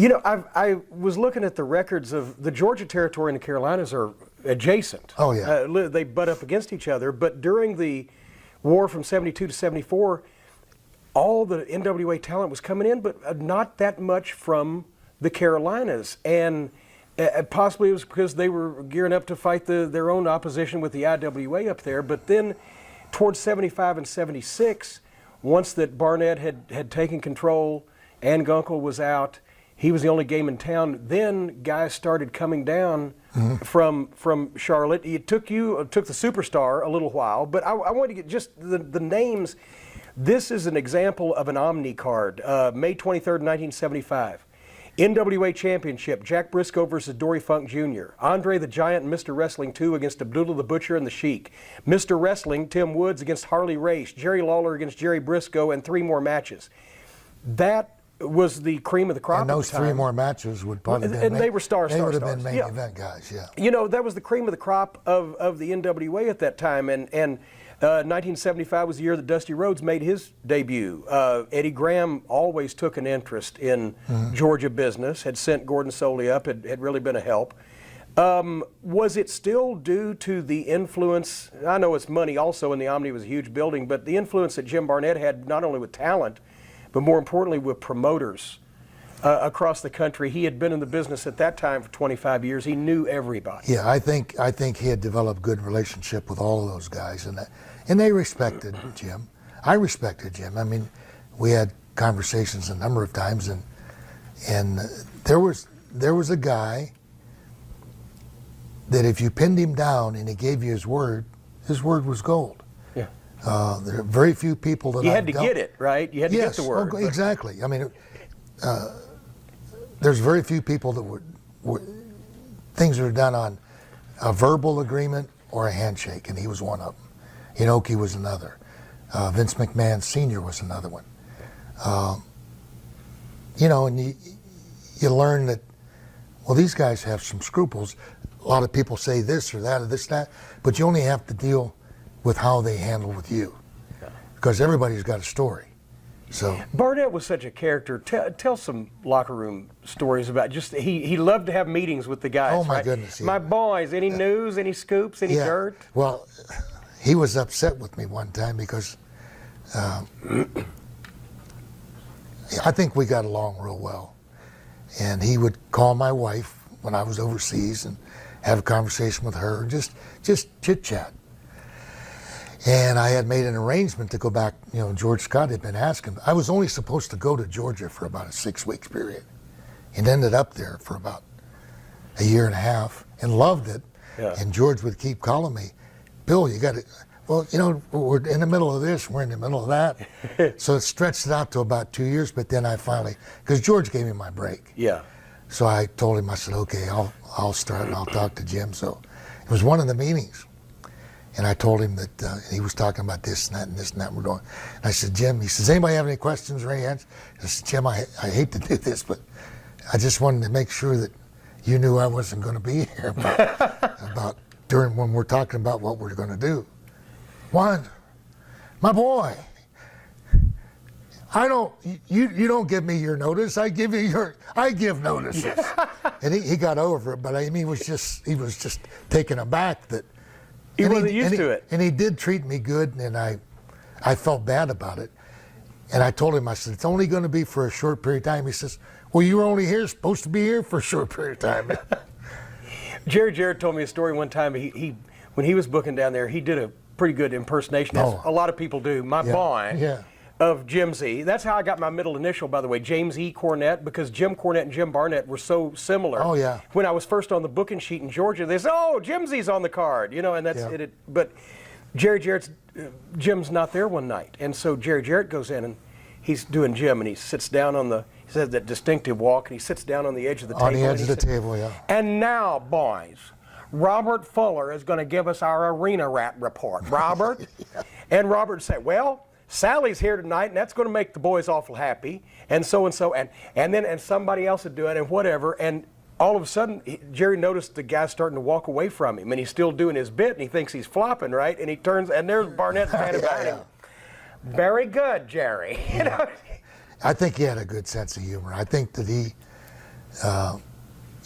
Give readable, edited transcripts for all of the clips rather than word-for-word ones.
You know, I was looking at the records of the Georgia territory and the Carolinas are adjacent. Oh, yeah. They butt up against each other, but during the war from 72 to 74, all the NWA talent was coming in, but not that much from the Carolinas. And possibly it was because they were gearing up to fight their own opposition with the IWA up there. But then towards 75 and 76, once that Barnett had taken control and Gunkel was out, he was the only game in town. Then guys started coming down from Charlotte. It took the Superstar a little while, but I wanted to get just the names. This is an example of an Omni card. May 23rd, 1975. NWA Championship, Jack Briscoe versus Dory Funk Jr. Andre the Giant and Mr. Wrestling 2 against Abdullah the Butcher and the Sheik. Mr. Wrestling, Tim Woods against Harley Race. Jerry Lawler against Jerry Briscoe, and 3 more matches. That was the cream of the crop. And those 3 more matches would probably have been, and they were stars. They would have been main event guys, yeah. You know, that was the cream of the crop of the NWA at that time. And 1975 was the year that Dusty Rhodes made his debut. Eddie Graham always took an interest in Georgia business, had sent Gordon Soley up, had really been a help. Was it still due to the influence? I know it's money also, and the Omni was a huge building, but the influence that Jim Barnett had not only with talent, but more importantly with promoters across the country. He had been in the business at that time for 25 years. He knew everybody. Yeah, I think he had developed good relationship with all of those guys, and they respected Jim. I respected Jim. I mean, we had conversations a number of times, and there was a guy that if you pinned him down and he gave you his word was gold. There are very few people that you had to get it, right? You had to get the word. Yes, exactly. I mean, there's very few people that would things that are done on a verbal agreement or a handshake, and he was one of them. Inoki was another. Vince McMahon Sr. was another one. And you learn that, well, these guys have some scruples. A lot of people say this or that or this, that, but you only have to deal with how they handle with you, because everybody's got a story. So Barnett was such a character. Tell some locker room stories about just he loved to have meetings with the guys. Oh my right? goodness! My boys. Any news? Any scoops? Any dirt? Well, he was upset with me one time because I think we got along real well, and he would call my wife when I was overseas and have a conversation with her, just chit chat. And I had made an arrangement to go back. George Scott had been asking. I was only supposed to go to Georgia for about a 6-week period, and ended up there for about a year and a half, and loved it. Yeah. And George would keep calling me, Bill, you got to. Well, we're in the middle of this, we're in the middle of that. So it stretched it out to about 2 years. But then I finally, because George gave me my break. Yeah. So I told him, I said, okay, I'll start and I'll talk to Jim. So it was one of the meetings. And I told him that he was talking about this and that and this and that we're doing. And I said, Jim, he says, anybody have any questions or any answers? I said, Jim, I hate to do this, but I just wanted to make sure that you knew I wasn't going to be here about during when we're talking about what we're going to do. One, my boy, you don't give me your notice. I give notices. And he got over it, but I mean, he was just taken aback that he wasn't used to it. And he did treat me good, and I felt bad about it. And I told him, I said, it's only going to be for a short period of time. He says, well, you were only supposed to be here for a short period of time. Jerry Jarrett told me a story one time. He when he was booking down there, he did a pretty good impersonation, as a lot of people do. My boy. Of Jim Z. That's how I got my middle initial, by the way, James E. Cornette, because Jim Cornette and Jim Barnett were so similar. Oh, yeah. When I was first on the booking sheet in Georgia, they said, oh, Jim Z's on the card, and that's it. But Jim's not there one night. And so Jerry Jarrett goes in and he's doing Jim, and he sits down he says that distinctive walk, and he sits down on the edge of the table. On the edge of the table, yeah. And now, boys, Robert Fuller is going to give us our arena rat report. Robert? And Robert said, well, Sally's here tonight, and that's going to make the boys awful happy, and so, and then somebody else would do it, and whatever, and all of a sudden, Jerry noticed the guy starting to walk away from him, and he's still doing his bit, and he thinks he's flopping, right, and he turns, and there's Barnett standing behind him. Very good, Jerry. I think he had a good sense of humor. I think that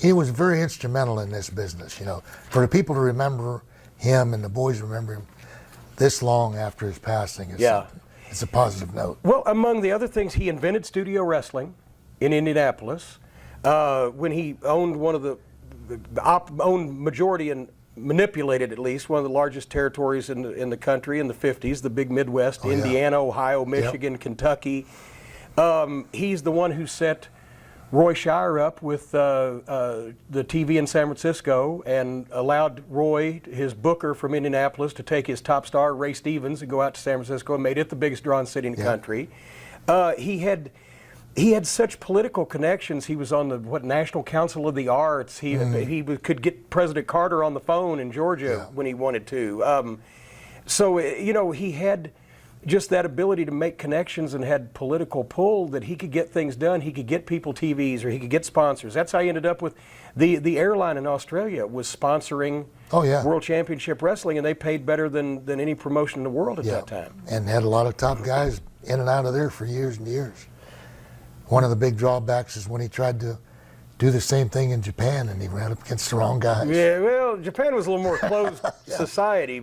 he was very instrumental in this business. You know, for the people to remember him and the boys remember him this long after his passing is it's a positive note. Well, among the other things, he invented studio wrestling in Indianapolis when he owned one of owned majority and manipulated at least one of the largest territories in the country in the 50s, the big Midwest, Indiana, Ohio, Michigan, Kentucky. He's the one who set Roy Shire up with the TV in San Francisco and allowed Roy, his booker from Indianapolis, to take his top star, Ray Stevens, and go out to San Francisco and made it the biggest drawn city in the country. He had such political connections. He was on the National Council of the Arts. He could get President Carter on the phone in Georgia when he wanted to. So you know, he had just that ability to make connections and had political pull that he could get things done. He could get people TVs or he could get sponsors. That's how he ended up with the airline in Australia was sponsoring World Championship Wrestling, and they paid better than any promotion in the world at that time. And had a lot of top guys in and out of there for years and years. One of the big drawbacks is when he tried to do the same thing in Japan and he ran up against the wrong guys. Yeah, well, Japan was a little more closed society.